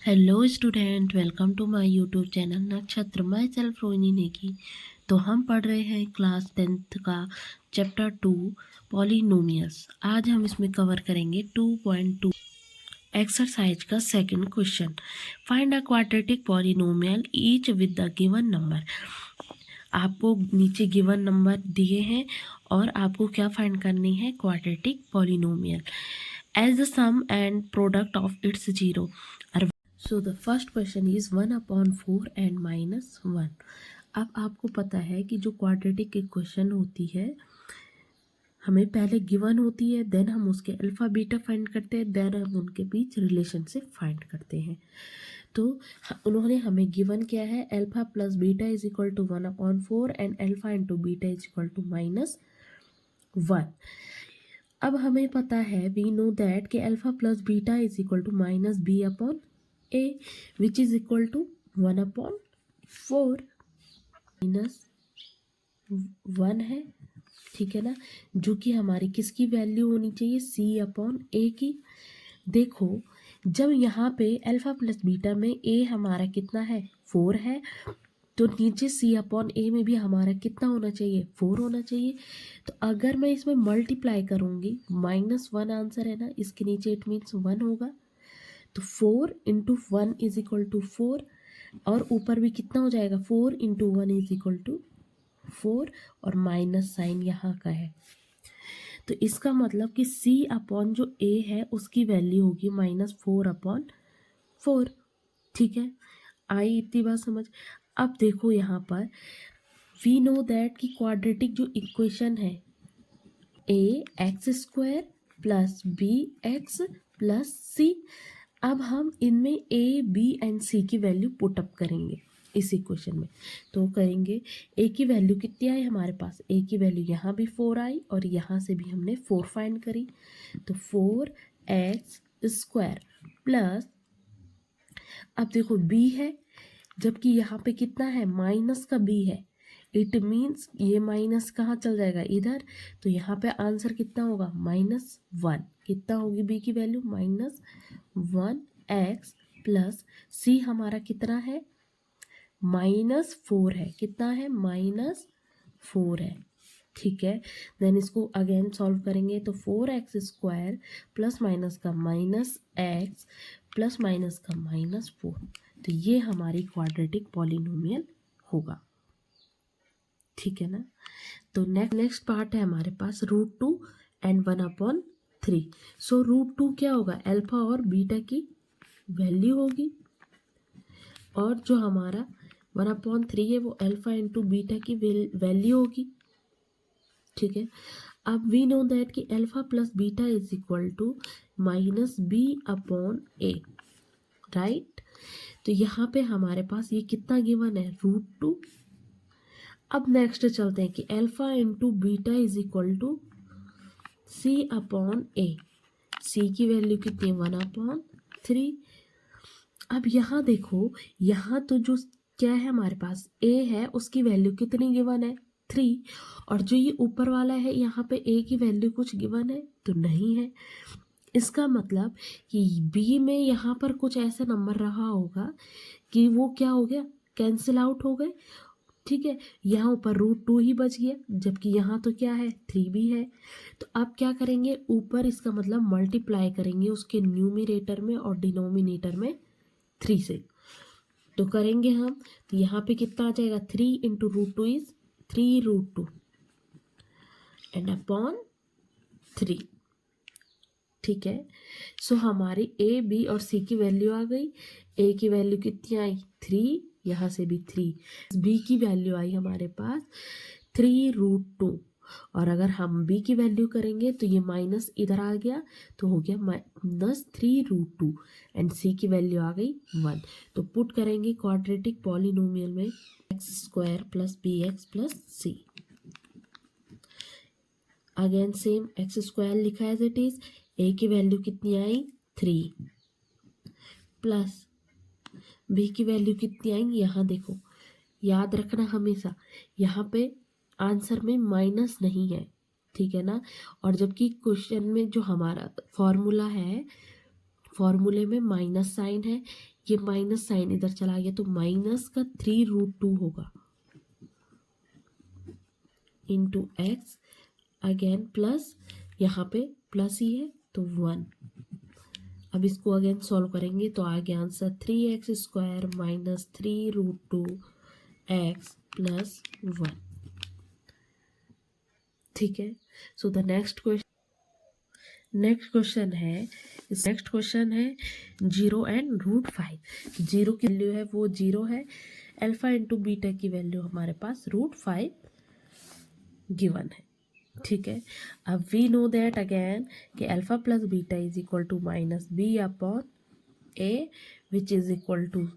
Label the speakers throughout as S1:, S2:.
S1: Hello student, welcome to my YouTube channel Nakshatra. Myself Rohini Negi. तो हम पढ़ रहे हैं क्लास 10th का चैप्टर 2 पॉलिनोमियल्स। आज हम इसमें कवर करेंगे 2.2 एक्सरसाइज का second question. Find a quadratic polynomial each with the given number. आपको नीचे गिवन नंबर दिए हैं और आपको क्या फाइंड करनी है, quadratic polynomial as the sum and product of its zero. So the first question is 1/4 and -1। अब आपको पता है कि जो क्वाड्रेटिक इक्वेशन होती है हमें पहले गिवन होती है, देन हम उसके अल्फा बीटा फाइंड करते हैं, देन हम उनके बीच रिलेशनशिप फाइंड करते हैं। तो उन्होंने हमें गिवन किया है alpha plus beta is equal to 1/4 and alpha into beta is equal to -1। अब हमें पता है वी नो दैट कि alpha plus beta is equal to -b/a which is equal to 1/4 -1 है, ठीक है ना, जो कि हमारी किसकी वैल्यू होनी चाहिए, c/a की। देखो जब यहाँ पे अल्फा प्लस बीटा में a हमारा कितना है, 4 है, तो नीचे c/a में भी हमारा कितना होना चाहिए, 4 होना चाहिए। तो अगर मैं इसमें मल्टीप्लाई करूँगी, -1 आंसर है ना, इसके नीचे इट मीन्स 1 होगा, तो 4 इंटू 1 इज इक्वल टू 4, और ऊपर भी कितना हो जाएगा, 4 इंटू 1 इज इक्वल टू 4, और माइनस साइन यहाँ का है। तो इसका मतलब कि c/, जो a है उसकी वैल्यू होगी -4/4। ठीक है, आई इतनी बात समझ। अब देखो यहाँ पर वी नो दैट कि क्वाड्रेटिक जो इक्वेशन है ax² plus bx plus c। अब हम इनमें a b एंड c की वैल्यू पुटअप करेंगे इस इक्वेशन में। तो करेंगे, a की वैल्यू कितनी आई हमारे पास, a की वैल्यू यहाँ भी 4 आई और यहाँ से भी हमने 4 फाइंड करी, तो 4x² प्लस, अब देखो b है, जबकि यहाँ पे कितना है, माइनस का b है, इट मीन्स ये माइनस कहाँ चल जाएगा, इधर। तो यहाँ पे आंसर कितना होगा, -1। कितना होगी b की वैल्यू, -1x प्लस c हमारा कितना है, -4 है, कितना है, -4 है, ठीक है। देन इसको अगेन सॉल्व करेंगे, तो 4x² प्लस माइनस का -x प्लस माइनस का -4, तो ये हमारी क्वाड्रेटिक पॉलिनोमियल होगा, ठीक है ना। तो नेक्स्ट पार्ट है हमारे पास √2 एंड 1/3। सो √2 क्या होगा, अल्फा और बीटा की वैल्यू होगी, और जो हमारा 1/3 है वो अल्फा इंटू बीटा की वैल्यू होगी, ठीक है। अब वी नो दैट कि alpha plus beta is equal to -b/a, right. तो यहाँ पे हमारे पास ये कितना गिवन है, √2। अब नेक्स्ट चलते हैं कि alpha into beta is equal to c/a। c की वैल्यू कितनी है, 1/3। अब यहाँ देखो, यहाँ तो जो क्या है हमारे पास, a है, उसकी वैल्यू कितनी गिवन है, 3, और जो ये ऊपर वाला है यहाँ पे a की वैल्यू कुछ गिवन है तो नहीं है। इसका मतलब कि b में यहाँ पर कुछ ऐसा नंबर रहा होगा कि वो क्या हो गया, कैंसिल आउट हो गए, ठीक है। यहाँ ऊपर √2 ही बच गया, जबकि यहाँ तो क्या है, 3 भी है। तो अब क्या करेंगे, ऊपर इसका मतलब मल्टीप्लाई करेंगे उसके न्यूमरेटर में और डिनोमिनेटर में 3 से। तो करेंगे हम, तो यहाँ पे कितना आ जाएगा, 3 इंटू √2 इज 3√2 एंड अपॉन 3, ठीक है। सो हमारी a b और c की वैल्यू आ गई। a की वैल्यू कितनी आई, 3, यहाँ से भी 3। b की वैल्यू आई हमारे पास 3√2, और अगर हम b की वैल्यू करेंगे तो ये माइनस इधर आ गया, तो हो गया -3√2 एंड c की वैल्यू आ गई 1। तो पुट करेंगे क्वाड्रेटिक पॉलिनोमियल में x² plus bx plus c। Again same x² लिखा एज इट इज, a की वैल्यू कितनी आई, 3, प्लस b की वैल्यू कितनी आई, यहाँ देखो, याद रखना हमेशा यहाँ पे आंसर में माइनस नहीं है, ठीक है ना। और जबकि क्वेश्चन में जो हमारा फॉर्मूला है फॉर्मूले में माइनस साइन है, ये माइनस साइन इधर चला गया तो माइनस का 3√2 होगा इंटू एक्स, अगेन प्लस, यहाँ पे प्लस ही है तो 1। अब इसको अगेन सॉल्व करेंगे तो आ गया answer 3x² minus 3√2 x plus 1। ठीक है। सो द नेक्स्ट क्वेश्चन है 0 एंड √5। 0 की वैल्यू है वो 0 है, अल्फा इंटू बीटा की वैल्यू हमारे पास √5 गिवन है। ठीक है। अब वी नो दैट अगेन कि alpha plus beta is equal to minus B upon A which is equal to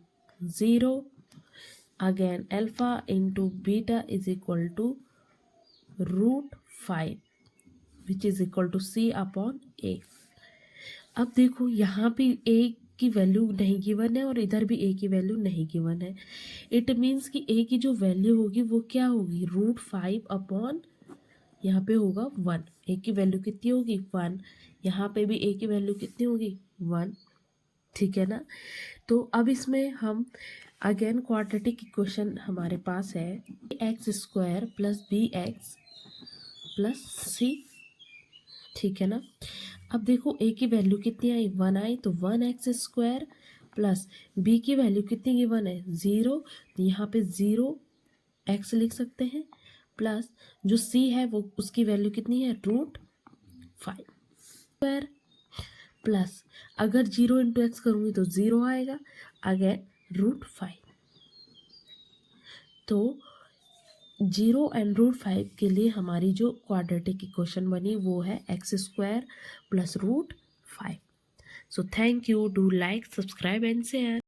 S1: 0। Again alpha into beta is equal to √5 which is equal to C upon A. अब देखो यहाँ पे ए की value नहीं given है और इधर भी ए की वैल्यू नहीं गिवन है। इट मीन्स कि ए की जो वैल्यू होगी वो क्या होगी, √5 अपॉन यहाँ पे होगा 1। ए की वैल्यू कितनी होगी 1, यहाँ पे भी ए की वैल्यू कितनी होगी 1। ठीक है ना। तो अब इसमें हम अगेन क्वाड्रेटिक इक्वेशन हमारे पास है x² plus bx plus c। ठीक है ना। अब देखो ए की वैल्यू कितनी आई 1 आई तो 1x² प्लस बी की वैल्यू कितनी गिवन है 0, तो यहाँ पे 0x लिख सकते हैं, प्लस जो c है वो उसकी वैल्यू कितनी है √5 प्लस अगर 0 इंटू एक्स करूँगी तो 0 आएगा, अगेन √5। तो 0 एंड √5 के लिए हमारी जो क्वाड्रेटिक इक्वेशन बनी वो है x² plus √5। So thank you, do like, subscribe and share.